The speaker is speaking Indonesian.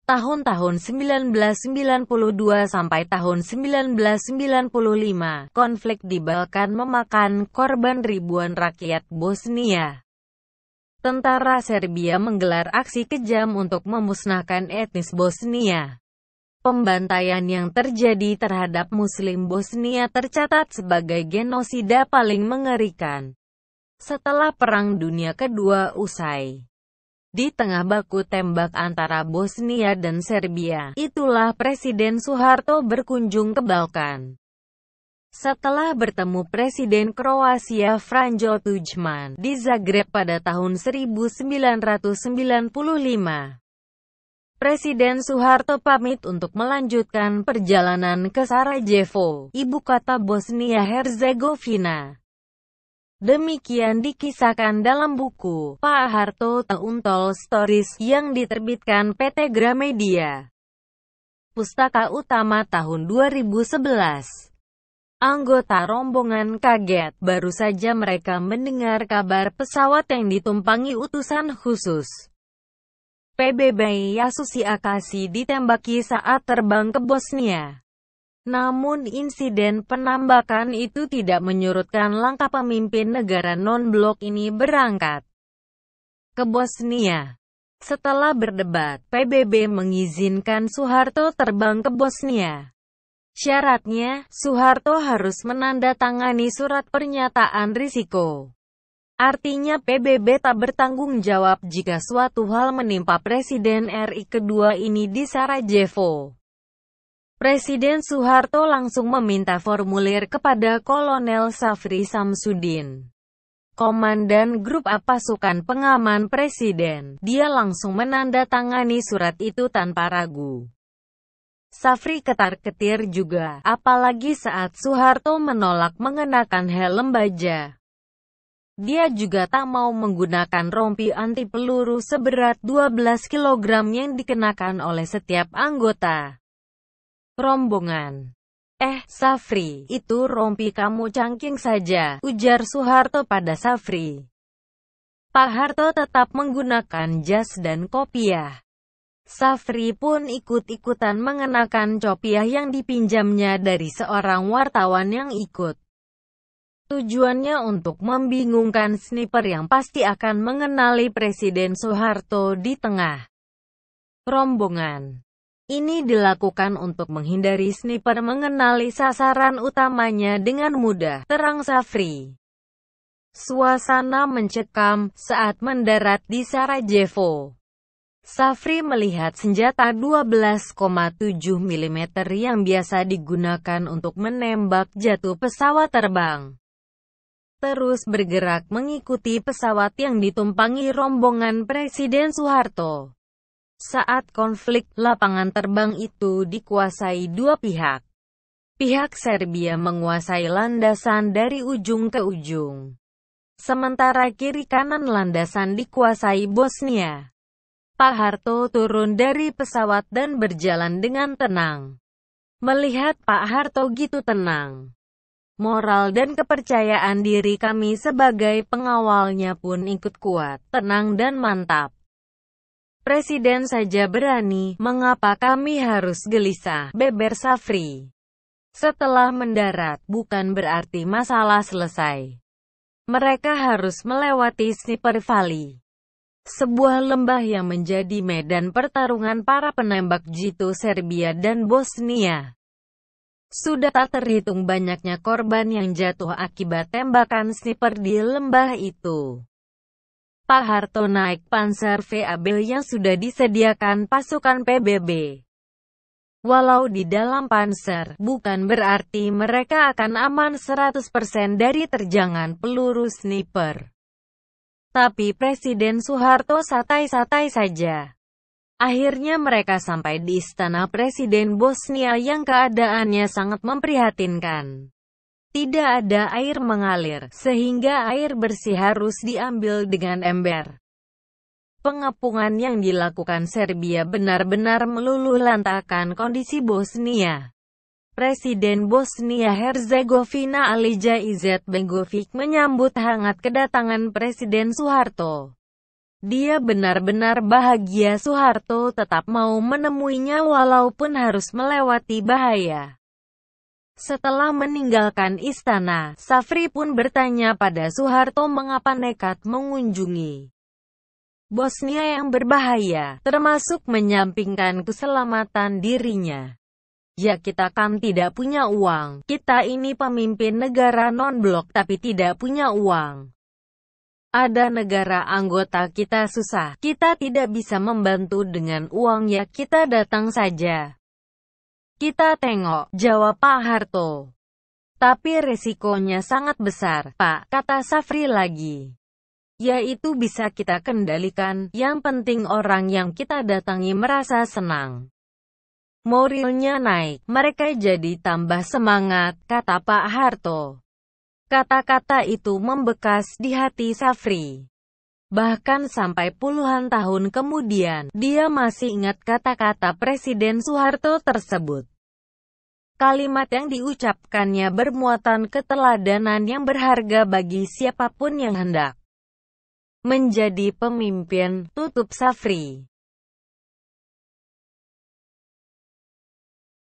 Tahun-tahun 1992 sampai tahun 1995, konflik di Balkan memakan korban ribuan rakyat Bosnia. Tentara Serbia menggelar aksi kejam untuk memusnahkan etnis Bosnia. Pembantaian yang terjadi terhadap Muslim Bosnia tercatat sebagai genosida paling mengerikan setelah Perang Dunia Kedua usai. Di tengah baku tembak antara Bosnia dan Serbia, itulah Presiden Soeharto berkunjung ke Balkan. Setelah bertemu Presiden Kroasia Franjo Tudjman di Zagreb pada tahun 1995, Presiden Soeharto pamit untuk melanjutkan perjalanan ke Sarajevo, ibu kota Bosnia-Herzegovina. Demikian dikisahkan dalam buku Pak Harto Untold Stories yang diterbitkan PT Gramedia. Pustaka Utama tahun 2011. Anggota rombongan kaget, baru saja mereka mendengar kabar pesawat yang ditumpangi utusan khusus PBB Yasusi Akasi ditembaki saat terbang ke Bosnia. Namun insiden penembakan itu tidak menyurutkan langkah pemimpin negara non-blok ini berangkat ke Bosnia. Setelah berdebat, PBB mengizinkan Soeharto terbang ke Bosnia. Syaratnya, Soeharto harus menandatangani surat pernyataan risiko. Artinya PBB tak bertanggung jawab jika suatu hal menimpa Presiden RI kedua ini di Sarajevo. Presiden Soeharto langsung meminta formulir kepada Kolonel Safri Samsudin, Komandan Grup A Pasukan Pengaman Presiden. Dia langsung menandatangani surat itu tanpa ragu. Safri ketar-ketir juga, apalagi saat Soeharto menolak mengenakan helm baja. Dia juga tak mau menggunakan rompi anti peluru seberat 12 kg yang dikenakan oleh setiap anggota rombongan. Safri, itu rompi kamu cangking saja, ujar Soeharto pada Safri. Pak Harto tetap menggunakan jas dan kopiah. Safri pun ikut-ikutan mengenakan copiah yang dipinjamnya dari seorang wartawan yang ikut. Tujuannya untuk membingungkan sniper yang pasti akan mengenali Presiden Soeharto di tengah rombongan. Ini dilakukan untuk menghindari sniper mengenali sasaran utamanya dengan mudah, terang Safri. Suasana mencekam saat mendarat di Sarajevo. Safri melihat senjata 12,7 mm yang biasa digunakan untuk menembak jatuh pesawat terbang. Terus bergerak mengikuti pesawat yang ditumpangi rombongan Presiden Soeharto. Saat konflik, lapangan terbang itu dikuasai dua pihak. Pihak Serbia menguasai landasan dari ujung ke ujung. Sementara kiri kanan landasan dikuasai Bosnia. Pak Harto turun dari pesawat dan berjalan dengan tenang. Melihat Pak Harto gitu tenang, moral dan kepercayaan diri kami sebagai pengawalnya pun ikut kuat, tenang dan mantap. Presiden saja berani, mengapa kami harus gelisah, beber Safri. Setelah mendarat, bukan berarti masalah selesai. Mereka harus melewati Sniper Valley, sebuah lembah yang menjadi medan pertarungan para penembak jitu Serbia dan Bosnia. Sudah tak terhitung banyaknya korban yang jatuh akibat tembakan sniper di lembah itu. Pak Harto naik Panzer VAB yang sudah disediakan pasukan PBB. Walau di dalam Panzer, bukan berarti mereka akan aman 100% dari terjangan peluru sniper. Tapi Presiden Soeharto santai-santai saja. Akhirnya mereka sampai di istana Presiden Bosnia yang keadaannya sangat memprihatinkan. Tidak ada air mengalir, sehingga air bersih harus diambil dengan ember. Pengepungan yang dilakukan Serbia benar-benar meluluhlantakkan kondisi Bosnia. Presiden Bosnia-Herzegovina Alija Izetbegovic menyambut hangat kedatangan Presiden Soeharto. Dia benar-benar bahagia Soeharto tetap mau menemuinya walaupun harus melewati bahaya. Setelah meninggalkan istana, Safri pun bertanya pada Soeharto mengapa nekat mengunjungi Bosnia yang berbahaya, termasuk menyampingkan keselamatan dirinya. Ya kita kan tidak punya uang, kita ini pemimpin negara non-blok tapi tidak punya uang. Ada negara anggota kita susah, kita tidak bisa membantu dengan uang ya kita datang saja. Kita tengok, jawab Pak Harto. Tapi resikonya sangat besar, Pak, kata Safri lagi. Yaitu bisa kita kendalikan, yang penting orang yang kita datangi merasa senang. Moralnya naik, mereka jadi tambah semangat, kata Pak Harto. Kata-kata itu membekas di hati Safri. Bahkan sampai puluhan tahun kemudian, dia masih ingat kata-kata Presiden Soeharto tersebut. Kalimat yang diucapkannya bermuatan keteladanan yang berharga bagi siapapun yang hendak menjadi pemimpin, tutup Safri.